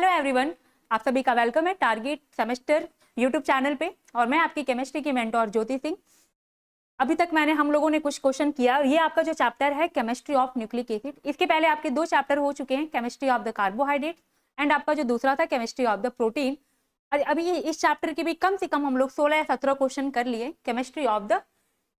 Hello everyone, आप सभी का वेलकम है टारगेट सेमेस्टर यूट्यूब चैनल पे। और मैं आपकी केमिस्ट्री की मेंटोर ज्योति सिंह। अभी तक हम लोगों ने कुछ क्वेश्चन किया। ये आपका जो चैप्टर है केमिस्ट्री ऑफ न्यूक्लिक एसिड, इसके पहले आपके 2 चैप्टर हो चुके हैं, chemistry of the carbohydrate and आपका जो दूसरा था केमिस्ट्री ऑफ द प्रोटीन। अभी इस चैप्टर के भी कम से कम हम लोग 16 या 17 क्वेश्चन कर लिए chemistry of the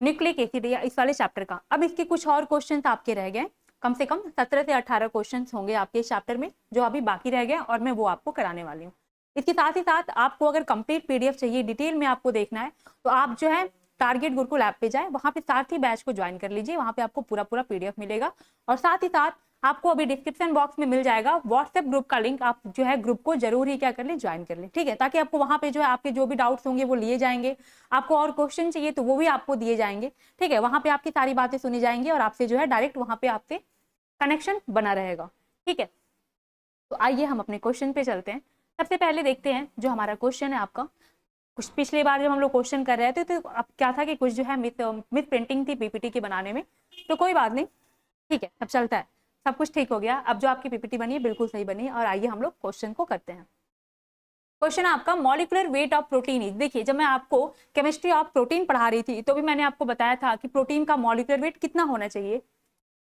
nucleic acid या इस वाले चैप्टर का। अब इसके कुछ और क्वेश्चन आपके रह गए, कम से कम 17 से 18 क्वेश्चन होंगे आपके इस चैप्टर में जो अभी बाकी रह गए, और मैं वो आपको कराने वाली हूँ। इसके साथ ही साथ आपको अगर कंप्लीट पीडीएफ चाहिए, डिटेल में आपको देखना है, तो आप जो है टारगेट गुरुकुल ऐप पे जाए, वहां पे साथ ही बैच को ज्वाइन कर लीजिए। वहां पे आपको पूरा पीडीएफ मिलेगा। और साथ ही साथ आपको अभी डिस्क्रिप्शन बॉक्स में मिल जाएगा व्हाट्सएप ग्रुप का लिंक। आप जो है ग्रुप को जरूर ही क्या कर ले, ज्वाइन कर ले, ठीक है, ताकि आपको वहां पे जो है आपके जो भी डाउट्स होंगे वो लिए जाएंगे। आपको और क्वेश्चन चाहिए तो वो भी आपको दिए जाएंगे, ठीक है। वहां पे आपकी सारी बातें सुनी जाएंगी और आपसे जो है डायरेक्ट वहां पे आपसे कनेक्शन बना रहेगा, ठीक है। तो आइए हम अपने क्वेश्चन पे चलते हैं। सबसे पहले देखते हैं जो हमारा क्वेश्चन है आपका। कुछ पिछली बार जब हम लोग क्वेश्चन कर रहे थे तो अब क्या था कि कुछ जो है मिथ प्रिंटिंग थी पीपीटी के बनाने में, तो कोई बात नहीं, ठीक है, सब चलता है, सब कुछ ठीक हो गया। अब जो आपकी पीपीटी बनी है बिल्कुल सही बनी है। और आइए हम लोग क्वेश्चन को करते हैं। क्वेश्चन आपका molecular weight of protein is. देखिए, जब मैं आपको केमिस्ट्री ऑफ प्रोटीन पढ़ा रही थी तो भी मैंने आपको बताया था कि प्रोटीन का मॉलिक्यूलर वेट कितना होना चाहिए।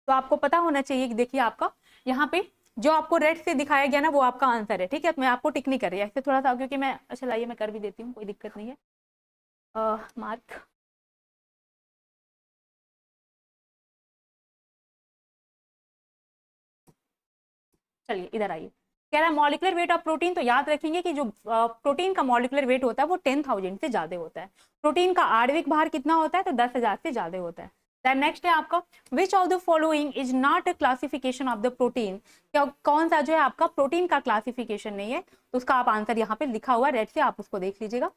तो आपको पता होना चाहिए कि देखिए आपका यहाँ पे जो आपको रेड से दिखाया गया ना वो आपका आंसर है, ठीक है। मैं आपको टिक नहीं कर रही है, थोड़ा सा, क्योंकि मैं, अच्छा लाइए मैं कर भी देती हूँ, कोई दिक्कत नहीं है। मार्क, चलिए इधर आइए। कह रहा है मॉलिक्यूलर वेट ऑफ प्रोटीन, तो याद रखेंगे कि जो प्रोटीन का मॉलिक्यूलर वेट होता है वो 10,000 से ज्यादा होता है। प्रोटीन का आणविक भार कितना होता है, तो 10,000 से ज्यादा होता है। देन नेक्स्ट है आपका which of the following is not a classification of the protein. क्या कौन सा जो है आपका प्रोटीन का क्लासिफिकेशन नहीं है, तो उसका आप आंसर यहाँ पे लिखा हुआ रेड से, आप उसको देख लीजिएगा।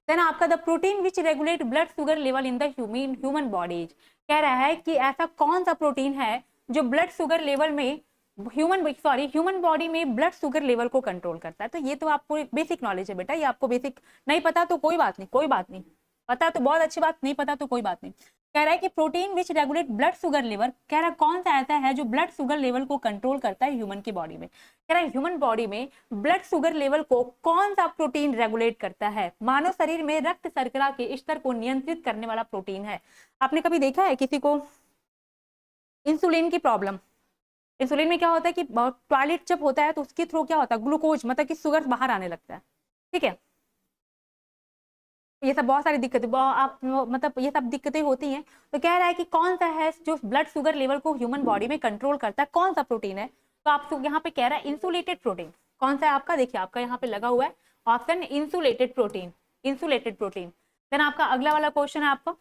देन आपका the protein which regulate blood sugar level in the human bodies. कह रहा है कि ऐसा कौन सा प्रोटीन है जो ब्लड शुगर लेवल में ह्यूमन बॉडी में ब्लड शुगर लेवल को कंट्रोल करता है। तो ये तो आपको बेसिक नॉलेज है बेटा, ये आपको बेसिक नहीं पता तो कोई बात नहीं, कोई बात नहीं, पता तो बहुत अच्छी बात, नहीं पता तो कोई बात नहीं। कह रहा है कि protein which regulate blood sugar level, कह रहा है कौन सा ऐसा है जो ब्लड शुगर लेवल को कंट्रोल करता है ह्यूमन की बॉडी में। कह रहा है ह्यूमन बॉडी में ब्लड शुगर लेवल को कौन सा प्रोटीन रेगुलेट करता है। मानव शरीर में रक्त शर्करा के स्तर को नियंत्रित करने वाला प्रोटीन है। आपने कभी देखा है किसी को इंसुलिन की प्रॉब्लम? इंसुलिन में क्या होता है कि टॉयलेट जब होता है तो उसके थ्रू क्या होता है, ग्लूकोज मतलब कि शुगर बाहर आने लगता है, ठीक है। ये सब बहुत सारी दिक्कतें आप मतलब ये सब दिक्कतें होती हैं। तो कह रहा है कि कौन सा है जो ब्लड शुगर लेवल को ह्यूमन बॉडी में कंट्रोल करता है, कौन सा प्रोटीन है। तो आपको यहाँ पे कह रहा है इंसुलेटेड प्रोटीन। कौन सा है आपका, देखिए आपका यहाँ पे लगा हुआ है option insulated protein, insulated protein. Then आपका अगला वाला क्वेश्चन है आपका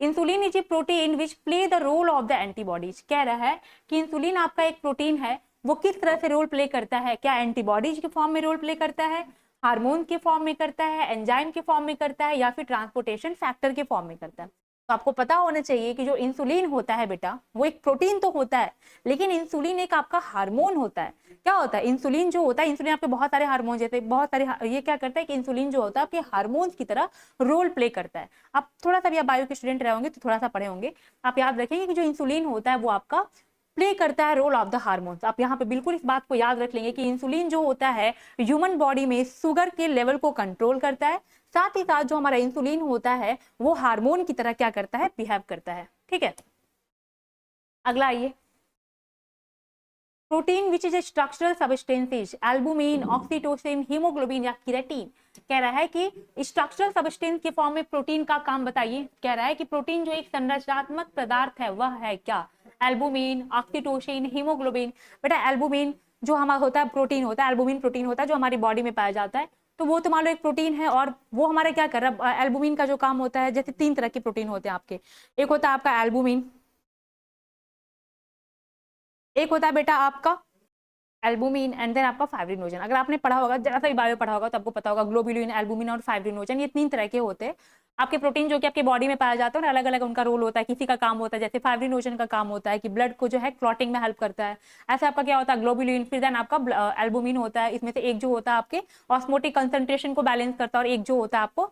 insulin is a protein which play the role of the antibodies. कह रहा है कि इंसुलिन आपका एक प्रोटीन है, वो किस तरह से रोल प्ले करता है, क्या एंटीबॉडीज के फॉर्म में रोल प्ले करता है, हार्मोन के फॉर्म में करता है, एंजाइम के फॉर्म में करता है, या फिर ट्रांसपोर्टेशन फैक्टर के फॉर्म में करता है। तो आपको पता होना चाहिए कि जो इंसुलिन होता है बेटा वो एक प्रोटीन तो होता है, लेकिन इंसुलिन एक आपका हार्मोन होता है। क्या होता है इंसुलिन जो होता है, इंसुलिन आपके बहुत सारे हार्मोन जैसे बहुत सारे, ये क्या करता है कि इंसुलिन जो होता है आपके हार्मोन्स की तरह रोल प्ले करता है। आप थोड़ा सा भी आप बायो के स्टूडेंट रहे होंगे तो थोड़ा सा पढ़े होंगे, आप याद रखेंगे कि जो इंसुलिन होता है वो आपका प्ले करता है रोल ऑफ द हार्मोन्स। आप यहाँ पे बिल्कुल इस बात को याद रख लेंगे कि इंसुलिन जो होता है ह्यूमन बॉडी में शुगर के लेवल को कंट्रोल करता है, साथ ही साथ जो हमारा इंसुलिन होता है वो हार्मोन की तरह क्या करता है, बिहेव करता है, ठीक है। अगला आइए, protein which is a structural substances albumin, oxytocin, haemoglobin या केराटिन। कह रहा है कि स्ट्रक्चरल सब्सटेंस के फॉर्म में प्रोटीन का काम बताइए। कह रहा है कि प्रोटीन जो एक संरचनात्मक पदार्थ है वह है क्या, एल्बुमिन, ऑक्सीटोसिन, हीमोग्लोबिन। बेटा एल्बुमिन जो हमारा होता है प्रोटीन होता है, एल्बुमिन प्रोटीन होता है जो हमारी बॉडी में पाया जाता है। तो वो तो मान लो एक प्रोटीन है, और वो हमारा क्या कर रहा है, एल्बुमिन का जो काम होता है, जैसे 3 तरह के प्रोटीन होते हैं आपके, एक होता है आपका एल्बुमिन, एक होता है बेटा आपका एल्बुमिन, एंड देन आपका फाइब्रिनोजन। अगर आपने पढ़ा होगा, जरा सा भी बायो पढ़ा होगा तो आपको पता होगा ग्लोबुलिन, एल्बुमिन और फाइब्रिनोजन, ये 3 तरह के होते हैं आपके प्रोटीन जो कि आपके बॉडी में पाया जाता है, और अलग अलग उनका रोल होता है। किसी का काम होता है, जैसे फाइब्रिनोजन का काम होता है कि ब्लड को जो है क्लॉटिंग में हेल्प करता है। ऐसे आपका क्या होता है ग्लोबुलिन, फिर देन आपका एल्बुमिन होता है, इसमें से एक जो होता है आपके ऑस्मोटिक कंसंट्रेशन को बैलेंस करता है, और एक जो होता है आपको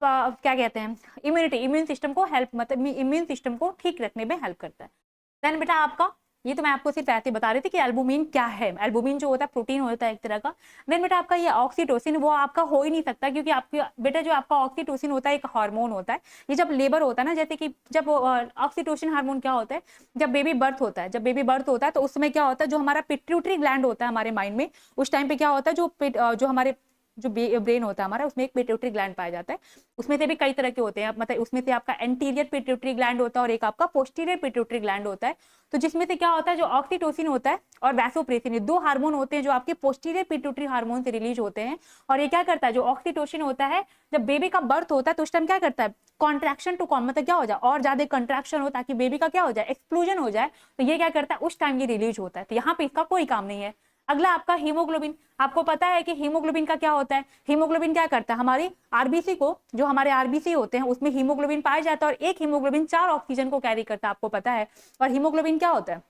क्या कहते हैं इम्यूनिटी, इम्यून सिस्टम को हेल्प, मतलब इम्यून सिस्टम को ठीक रखने में हेल्प करता है। देन बेटा आपका ये तो मैं आपको सिर्फ ऐसे बता रही थी कि एल्बुमिन क्या है। एल्बुमिन जो होता है प्रोटीन होता है एक तरह का। देन बेटा आपका ये ऑक्सीटोसिन वो आपका हो ही नहीं सकता, क्योंकि आपकी बेटा जो आपका ऑक्सीटोसिन होता है एक हार्मोन होता है। ये जब लेबर होता है ना, जैसे कि जब ऑक्सीटोसिन हार्मोन क्या होता है, जब बेबी बर्थ होता है, जब बेबी बर्थ होता है तो उस समय क्या होता है, जो हमारा पिट्यूटरी ग्लैंड होता है हमारे माइंड में, उस टाइम पे क्या होता है, जो हमारे जो ब्रेन होता है हमारा, उसमें एक पिट्यूटरी ग्लैंड पाया जाता है। उसमें से भी कई तरह के होते हैं, मतलब उसमें से आपका एंटीरियर पिट्यूटरी ग्लैंड होता है और एक आपका पोस्टीरियर पिट्यूटरी ग्लैंड होता है। तो जिसमें से क्या होता है, जो ऑक्सीटोसिन होता है और वैसोप्रेसिन, ये दो हार्मोन होते हैं जो आपके पोस्टीरियर पिट्यूटरी हार्मोन से रिलीज होते हैं। और ये क्या करता है, जो ऑक्सीटोसिन होता है, जब बेबी का बर्थ होता है तो उस टाइम क्या करता है, कॉन्ट्रैक्शन टू कॉम, मतलब क्या हो जाए और ज्यादा कंट्रैक्शन हो ताकि बेबी का क्या हो जाए, एक्सप्लोजन हो जाए। तो ये क्या करता है, उस टाइम ये रिलीज होता है। तो यहाँ पे इसका कोई काम नहीं है। अगला आपका हीमोग्लोबिन। आपको पता है कि हीमोग्लोबिन का क्या होता है, हीमोग्लोबिन क्या करता है, हमारी आरबीसी को, जो हमारे आरबीसी होते हैं उसमें हीमोग्लोबिन पाया जाता है और एक हीमोग्लोबिन 4 ऑक्सीजन को कैरी करता है, आपको पता है। और हीमोग्लोबिन क्या होता है,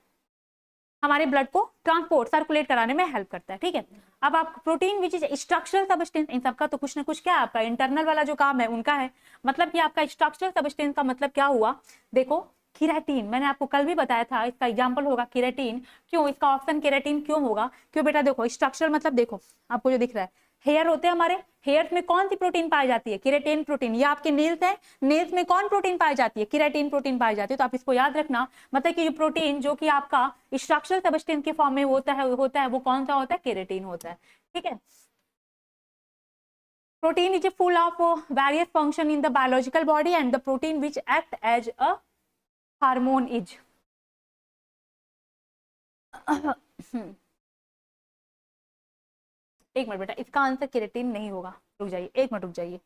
हमारे ब्लड को ट्रांसपोर्ट सर्कुलेट कराने में हेल्प करता है, ठीक है। अब आप protein which is structural substance, इन सबका तो कुछ ना कुछ क्या है आपका इंटरनल वाला जो काम है उनका है। मतलब कि आपका स्ट्रक्चरल सबस्टेंस का मतलब क्या हुआ, देखो केराटिन, मैंने आपको कल भी बताया था, इसका एग्जांपल होगा केराटिन। क्यों इसका ऑप्शन केराटिन क्यों होगा, क्यों बेटा, देखो स्ट्रक्चरल मतलब देखो आपको जो दिख रहा है, हेयर होते हैं हमारे, हेयर्स में कौन सी प्रोटीन पाई जाती है, केराटिन प्रोटीन। ये आपके नेल्स है, नेल्स में कौन प्रोटीन पाई जाती है, केराटिन प्रोटीन पाई जाती है। तो आप इसको याद रखना, मतलब कि ये प्रोटीन जो कि आपका स्ट्रक्चरल सबस्टेंस के फॉर्म में होता है वो कौन सा होता है, केराटिन होता है, ठीक है। Protein is full of various function in the biological body and the protein which act as a hormone is एक मिनट बेटा, इसका आंसर केराटिन नहीं होगा, रुक जाइए एक मिनट रुक जाइए।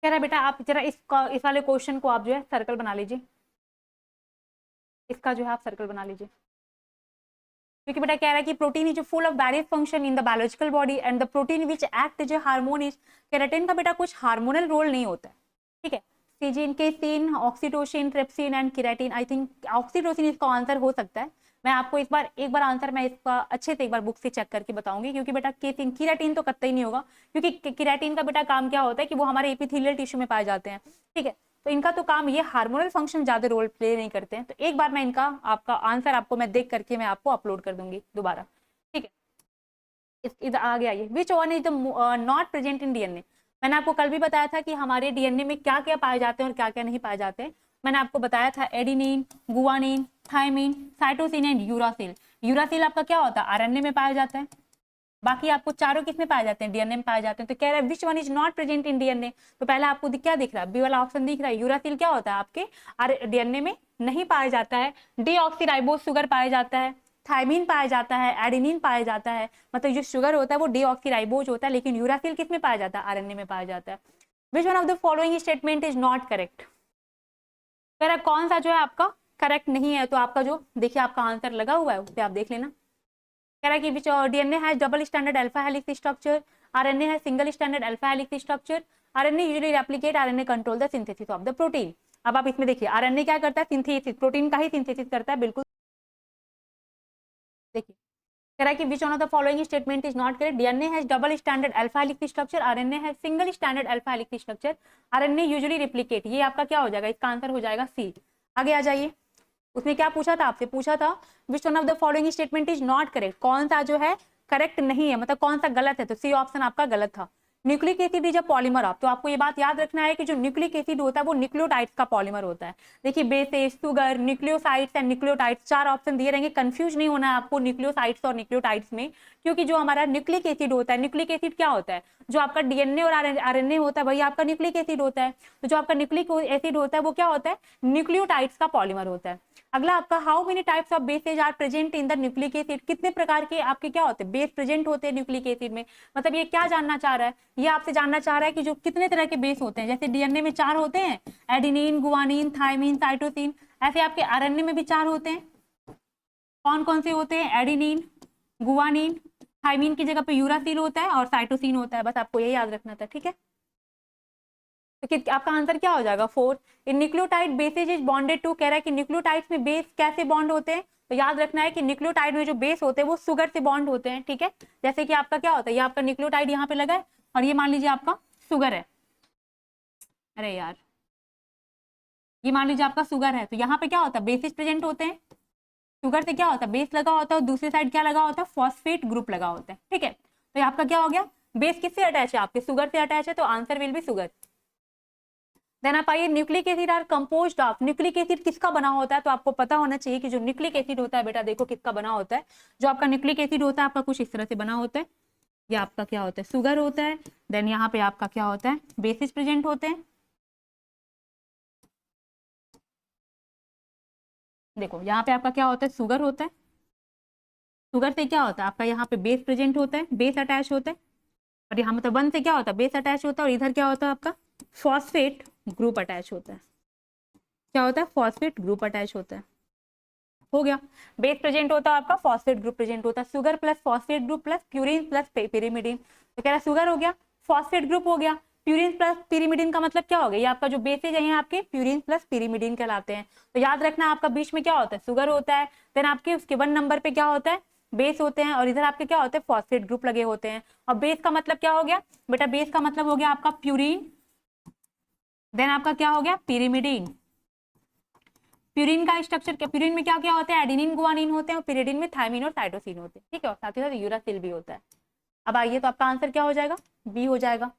कह रहा है बेटा आप जरा इस वाले क्वेश्चन को आप जो है सर्कल बना लीजिए, इसका जो है आप सर्कल बना लीजिए, क्योंकि बेटा कह रहा है कि protein is full of various function in the biological body and the protein which act as a hormone is, keratin का बेटा कुछ हार्मोनल रोल नहीं होता है, ठीक है। Season, casein, oxytocin, trypsin and keratin, I think oxytocin इसका answer हो सकता है। मैं आपको एक बार आंसर मैं इसका अच्छे से एक बार बुक से चेक करके बताऊंगी, क्योंकि बेटा केसिन, केराटिन तो कतई नहीं होगा, क्योंकि केराटिन का बेटा काम क्या होता है कि वो हमारे एपिथेलियल टिश्यू में पाए जाते हैं, ठीक है। तो इनका तो काम, ये हार्मोनल फंक्शन ज्यादा रोल प्ले नहीं करते हैं। तो एक बार मैं इनका आपका आंसर आपको मैं देख करके मैं आपको अपलोड कर दूंगी दोबारा, ठीक है। इधर आगे आइए, which one is the not present in DNA. मैंने आपको कल भी बताया था कि हमारे डीएनए में क्या क्या पाए जाते हैं और क्या क्या नहीं पाए जाते हैं। मैंने आपको बताया था adenine, guanine, thymine, cytosine and uracil. Uracil आपका क्या होता है, आरएनए में पाया जाता है। बाकी आपको चारों किस में पाए जाते हैं, डीएनए में पाए जाते हैं। तो कह रहा है which one is not present in DNA. तो पहले आपको क्या दिख रहा है, बी वाला ऑप्शन दिख रहा है, यूरासिल क्या होता है आपके डीएनए में नहीं पाया जाता है। डीऑक्सीराइबोज शुगर पाया जाता है, थायमिन पाया जाता है, एडेनिन पाया जाता है, मतलब जो शुगर होता है वो डीऑक्सीराइबोज होता है, लेकिन यूरासिल किस में पाया जाता है, आरएनए में पाया जाता है। Which one of the following statement is not correct, कह रहा कौन सा जो है आपका करेक्ट नहीं है। तो आपका जो देखिए आपका आंसर लगा हुआ है उस पर आप देख लेना। कह रहा है कि विच DNA has double standard alpha helix structure, RNA has single standard alpha helix structure, RNA usually replicate, RNA control the synthesis of the protein. अब आप इसमें देखिए आरएनए क्या करता है, सिंथेसिस, प्रोटीन का ही सिंथेसिस करता है, बिल्कुल देखिए। कह रहा है कि which one of the following statement is not correct, DNA has double standard alpha helix structure, RNA has single standard alpha helix structure, RNA usually replicate. ये आपका क्या हो जाएगा, इसका आंसर हो जाएगा सी। आगे आ जाइए, उसने क्या पूछा था आपसे, पूछा था which one of the following statement is not correct, कौन सा जो है करेक्ट नहीं है, मतलब कौन सा गलत है। तो सी ऑप्शन आपका गलत था। Nucleic acid is a polymer of, तो आपको ये बात याद रखना है कि जो न्यूक्लिक एसिड होता है वो न्यूक्लियोटाइड्स का पॉलीमर होता है। देखिए bases, sugar, nucleosides and nucleotides, चार ऑप्शन दिए रहेंगे, कंफ्यूज नहीं होना है आपको न्यूक्लियोसाइड्स और न्यूक्लियोटाइड्स में, क्योंकि जो हमारा न्यूक्लिक एसिड होता है, न्यूक्लिक एसिड क्या होता है, जो आपका डीएनए और आरएनए होता है वही आपका न्यूक्लिक एसिड होता है। तो जो आपका न्यूक्लिक एसिड होता है वो क्या होता है, न्यूक्लियोटाइड्स का पॉलीमर होता है। अगला आपका how many types of bases are present in the nucleic acid, कितने प्रकार के आपके क्या होते हैं बेस प्रेजेंट होते हैं न्यूक्लिक एसिड में। मतलब ये क्या जानना चाह रहा है, ये आपसे जानना चाह रहा है कि जो कितने तरह के बेस होते हैं। जैसे डीएनए में 4 होते हैं, एडिनिन, गुआनिन, थायमिन, साइटोसिन, ऐसे आपके आरएनए में भी 4 होते हैं। कौन कौन से होते हैं, एडिनिन, गुआनिन, थायमिन की जगह पे यूरासिल होता है और साइटोसिन होता है, बस आपको यही याद रखना था, ठीक है। तो आपका आंसर क्या हो जाएगा 4। In nucleotide bases is bonded to, कह रहा है कि न्यूक्लियोटाइड्स में बेस कैसे बॉन्ड होते हैं। तो याद रखना है कि न्यूक्लियोटाइड में जो बेस होते हैं वो शुगर से बॉन्ड होते हैं, ठीक है। जैसे कि आपका क्या होता है, ये आपका न्यूक्लियोटाइड यहाँ पे लगा है और ये मान लीजिए आपका शुगर है, अरे यार ये मान लीजिए आपका शुगर है, तो यहाँ पे क्या होता है, बेसिस प्रेजेंट होते हैं, शुगर से क्या होता है, बेस लगा होता है, और दूसरी साइड क्या लगा होता है, फॉस्फेट ग्रुप लगा होता है। ठीक है, तो ये आपका क्या हो गया, बेस किससे अटैच है, आपके शुगर से अटैच है, तो answer will be sugar. Then आप आइए, nucleic acid are composed of, nucleic acid किसका बना होता है, तो आपको पता होना चाहिए कि जो न्यूक्लिक एसिड होता है बेटा देखो किसका बना होता है, जो आपका न्यूक्लिक एसिड होता है आपका कुछ इस तरह से बना होता है, ये आपका क्या होता है, शुगर होता है। देन यहाँ पे आपका क्या होता है, बेसिस प्रेजेंट होते हैं। देखो यहाँ पे आपका क्या होता है, शुगर होता है, शुगर से क्या होता है आपका यहाँ पे बेस प्रेजेंट होता है, बेस अटैच होता है, और यहाँ मतलब वन से क्या होता है, बेस अटैच होता है, और इधर क्या होता है आपका फॉस्फेट ग्रुप अटैच होता है, क्या होता है, फॉस्फेट ग्रुप अटैच होता है। हो गया, बेस प्रेजेंट होता है आपका, फॉस्फेट ग्रुप प्रेजेंट होता है, sugar plus phosphate group plus purine plus pyrimidine, तो कह रहा शुगर हो गया, फॉस्फेट ग्रुप हो गया, प्यूरिन प्लस पिरिमिडिन का मतलब क्या हो गया, ये आपका जो बेसेज है आपके प्यूरिन प्लस पिरिमिडिन कहलाते हैं। तो याद रखना आपका बीच में क्या होता है, शुगर होता है, देन आपके उसके 1 नंबर पे क्या होता है, बेस होते हैं, और इधर आपके क्या होते हैं, फॉस्फेट ग्रुप लगे होते हैं। और बेस का मतलब क्या हो गया बेटा, बेस का मतलब हो गया आपका प्यूरिन, देन आपका क्या हो गया, पिरिमिडिन। प्यूरिन का स्ट्रक्चर क्या, प्यूरिन में क्या क्या होता है, एडेनिन गुआनिन होते हैं, और पिरिडिन में थायमिन और साइटोसिन होते हैं। ठीक है, और साथ ही साथ यूरासिल भी होता है। अब आइए, तो आपका आंसर क्या हो जाएगा, बी हो जाएगा।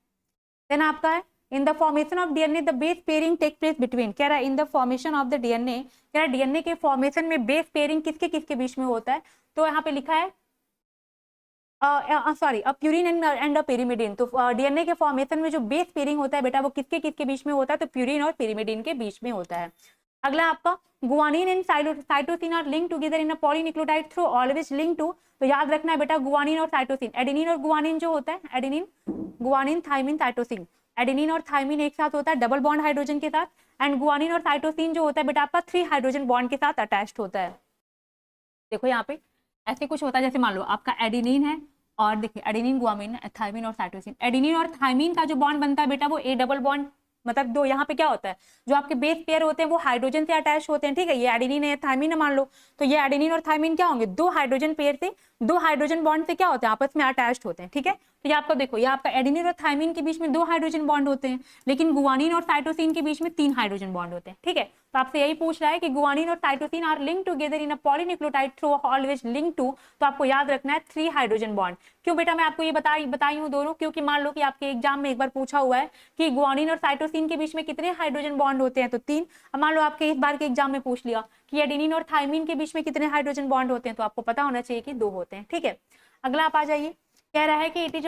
देन आपका है, in the formation of DNA the base pairing take place between, कह रहा है in the formation of the DNA, कह रहा है डीएनए के फॉर्मेशन में बेस पेयरिंग किसके किसके बीच में होता है, तो यहाँ पे लिखा है सॉरी प्यूरिन एंड पिरिमिडिन। तो डीएनए के फॉर्मेशन में जो बेस पेयरिंग होता है बेटा वो किसके किसके बीच में होता है, तो प्यूरिन और पिरिमिडिन के बीच में होता है। अगला आपका, guanine and cytosine are link together in a polynucleotide through always link to, तो याद रखना है बेटा गुआनिन और साइटोसिन, एडेनिन और गुआनिन जो होता है, adenine guanine thymine cytosine, adenine और थायमिन एक साथ होता है डबल बॉन्ड हाइड्रोजन के साथ, एंड गुआनिन और साइटोसिन जो होता है बेटा आपका 3 हाइड्रोजन बॉन्ड के साथ अटैच्ड होता है। देखो यहाँ पे ऐसे कुछ होता है, जैसे मान लो आपका एडेनिन है, और देखिए एडेनिन गुआनिन थायमिन और साइटोसिन, एडेनिन और थायमिन का जो बॉन्ड बनता है बेटा वो ए डबल बॉन्ड, मतलब दो यहाँ पे क्या होता है, जो आपके बेस पेयर होते हैं वो हाइड्रोजन से अटैच होते हैं। ठीक है, ये एडेनिन है थायमिन है मान लो, तो ये एडेनिन और थायमिन क्या होंगे, दो हाइड्रोजन पेयर से, दो हाइड्रोजन बॉन्ड से क्या होते हैं, आपस में अटैच्ड होते हैं। ठीक है, तो ये आपका देखो, ये आपका एडेनिन और थायमिन के बीच में 2 हाइड्रोजन बॉन्ड होते हैं, लेकिन गुआनिन और साइटोसिन के बीच में 3 हाइड्रोजन बॉन्ड होते हैं। ठीक है, तो आपसे यही पूछ रहा है कि गुआनिन और साइटोसिन are link together in a polynucleotide through always link to, तो आपको याद रखना है 3 हाइड्रोजन बॉन्ड। क्यों बेटा मैं आपको ये बताई हूँ दोनों, क्योंकि मान लो कि आपके एग्जाम में एक बार पूछा हुआ है कि गुआनिन और साइटोसिन के बीच में कितने हाइड्रोजन बॉन्ड होते हैं, तो 3। अब मान लो आपके इस बार के एग्जाम में पूछ लिया कि एडेनिन और थायमिन के बीच में कितने हाइड्रोजन बॉन्ड होते हैं, तो आपको पता होना चाहिए कि 2 होते हैं। ठीक है, अगला आप आ जाइए, कह रहा है कि it is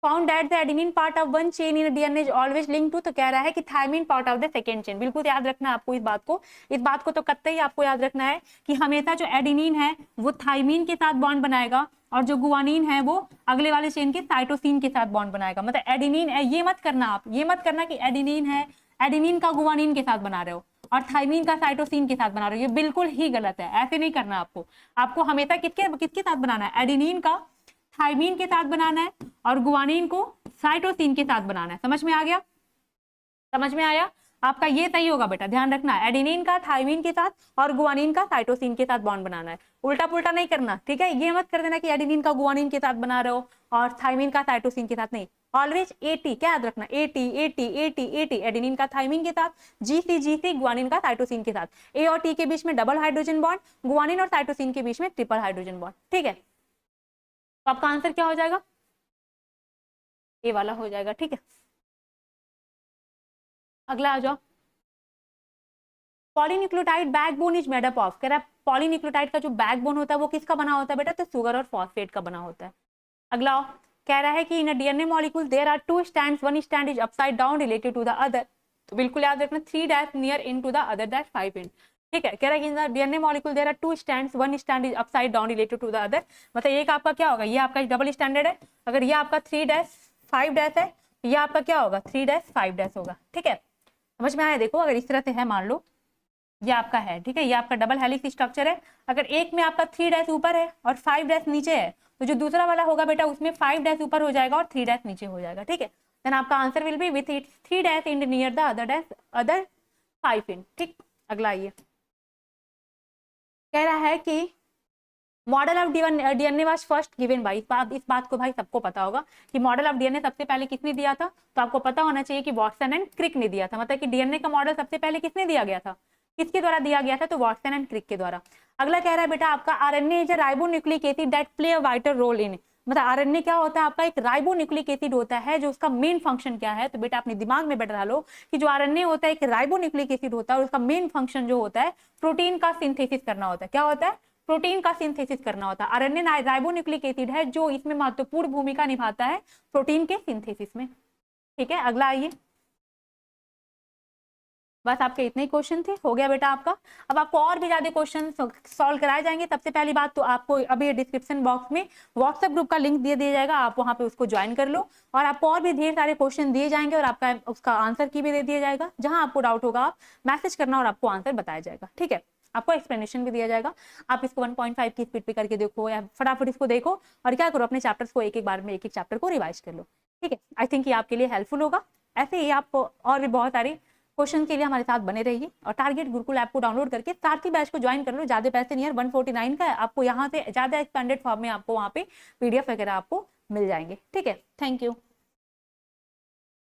found that the adenine part of one chain in DNA always link to, तो कह रहा है कि thymine part of the second chain. बिल्कुल याद रखना है आपको इस बात को तो कतई आपको याद रखना है कि हमेशा जो एडेनिन है वो थायमिन के साथ बॉन्ड बनाएगा, और जो गुआनिन है वो अगले वाले चेन के साइटोसिन के साथ बॉन्ड बनाएगा। मतलब एडेनिन, ये मत करना आप, ये मत करना कि एडेनिन है, एडेनिन का गुआनिन के साथ बना रहे हो और थायमिन का साइटोसिन के साथ बना रहे हो, ये बिल्कुल ही गलत है, ऐसे नहीं करना आपको। आपको हमेशा किसके किसके साथ बनाना है, एडेनिन का थायमिन के साथ बनाना है, और गुआनिन को साइटोसिन के साथ बनाना है। समझ में आ गया, समझ में आया आपका, ये सही होगा बेटा, ध्यान रखना, एडेनिन का थायमिन के साथ और गुआनिन का साइटोसिन के साथ बॉन्ड बनाना है, उल्टा पुल्टा नहीं करना। ठीक है, ये मत कर देना कि एडेनिन का गुआनिन के साथ बना रहे हो और थायमिन का साइटोसिन के साथ, नहीं। ऑलवेज एटी, क्या याद रखना, eighty eighty eighty eighty, adenine का थायमिन के साथ, जी सी गुआनिन का साइटोसिन के साथ, ए और टी के बीच में डबल हाइड्रोजन बॉन्ड, गुआनिन और साइटोसिन के बीच में ट्रिपल हाइड्रोजन बॉन्ड। ठीक है, तो आपका आंसर क्या हो जाएगा, ए वाला हो जाएगा। ठीक है, अगला आ जाओ, polynucleotide backbone is made up of, कह रहा है पॉलीन्यूक्लियोटाइड का जो बैकबोन होता है वो किसका बना होता है बेटा, तो शुगर और फॉस्फेट का बना होता है। अगला आओ, कह रहा है कि in a DNA molecule there are 2 strands, one strand is upside down related to the other, तो बिल्कुल याद रखना 3 dash near in to the other dash 5 in. ठीक है, कह रहा है कि in the DNA molecule there are 2 strands, one strand is upside down related to the other, मतलब एक आपका क्या होगा, ये आपका डबल स्टैंडर्ड है, अगर ये आपका 3 डैश 5 डैश है, ये आपका क्या होगा 3 डैश 5 डैश होगा। ठीक है, समझ में आया, देखो अगर इस तरह से है, मान लो ये आपका है, ठीक है, ये आपका डबल हेलिक्स स्ट्रक्चर है, अगर एक में आपका 3 डैश ऊपर है और 5 डैश नीचे है, तो जो दूसरा वाला होगा बेटा उसमें 5 डैश ऊपर हो जाएगा और 3 डैश नीचे हो जाएगा। ठीक है, देन आपका answer will B with 3 dash in near the other dash other 5 in. ठीक, अगला ये कह रहा है कि model of DNA was first given by, इस बात को भाई सबको पता होगा कि मॉडल ऑफ डीएनए सबसे पहले किसने दिया था, तो आपको पता होना चाहिए कि वॉटसन एंड क्रिक ने दिया था। मतलब कि डीएनए का मॉडल सबसे पहले किसने दिया गया था, किसके द्वारा दिया गया था, तो वॉटसन एंड क्रिक के द्वारा। अगला कह रहा है बेटा आपका RNA is a ribonucleic acid that play a vital role in, मतलब आरएनए क्या होता है आपका, एक राइबोन्यूक्लिक एसिड होता है, जो उसका मेन फंक्शन क्या है, तो बेटा अपने दिमाग में बैठा लो कि जो आरएनए होता है एक राइबोन्यूक्लिक एसिड होता है और उसका मेन फंक्शन जो होता है प्रोटीन का सिंथेसिस करना होता है। क्या होता है, प्रोटीन का सिंथेसिस करना होता है। आरएनए राइबोन्यूक्लिक एसिड है जो इसमें महत्वपूर्ण भूमिका निभाता है प्रोटीन के सिंथेसिस में। ठीक है, अगला आइए। बस आपके इतने ही क्वेश्चन थे, हो गया बेटा आपका। अब आपको और भी ज्यादा क्वेश्चन सॉल्व कराए जाएंगे। सबसे पहली बात तो आपको अभी डिस्क्रिप्शन बॉक्स में व्हाट्सएप ग्रुप का लिंक दे दिया जाएगा, आप वहां पे उसको ज्वाइन कर लो और आपको और भी ढेर सारे क्वेश्चन दिए जाएंगे और आपका उसका आंसर की भी दे दिया जाएगा। जहां आपको डाउट होगा आप मैसेज करना और आपको आंसर बताया जाएगा। ठीक है, आपको एक्सप्लेनेशन भी दिया जाएगा। आप इसको 1.5 की स्पीड पे करके देखो या फटाफट इसको देखो और क्या करो, अपने चैप्टर्स को एक एक बार में एक एक चैप्टर को रिवाइज कर लो। ठीक है, आई थिंक ये आपके लिए हेल्पफुल होगा। ऐसे ही आप और भी बहुत सारे क्वेश्चन के लिए हमारे साथ बने रहिए और टारगेट गुरुकुल ऐप को डाउनलोड करके सारथी बैच को ज्वाइन कर लो। ज्यादा पैसे नहीं है, 149 का है, आपको यहाँ से ज्यादा एक्सपेंडेड फॉर्म में आपको वहाँ पे पीडीएफ वगैरह आपको मिल जाएंगे। ठीक है, थैंक यू।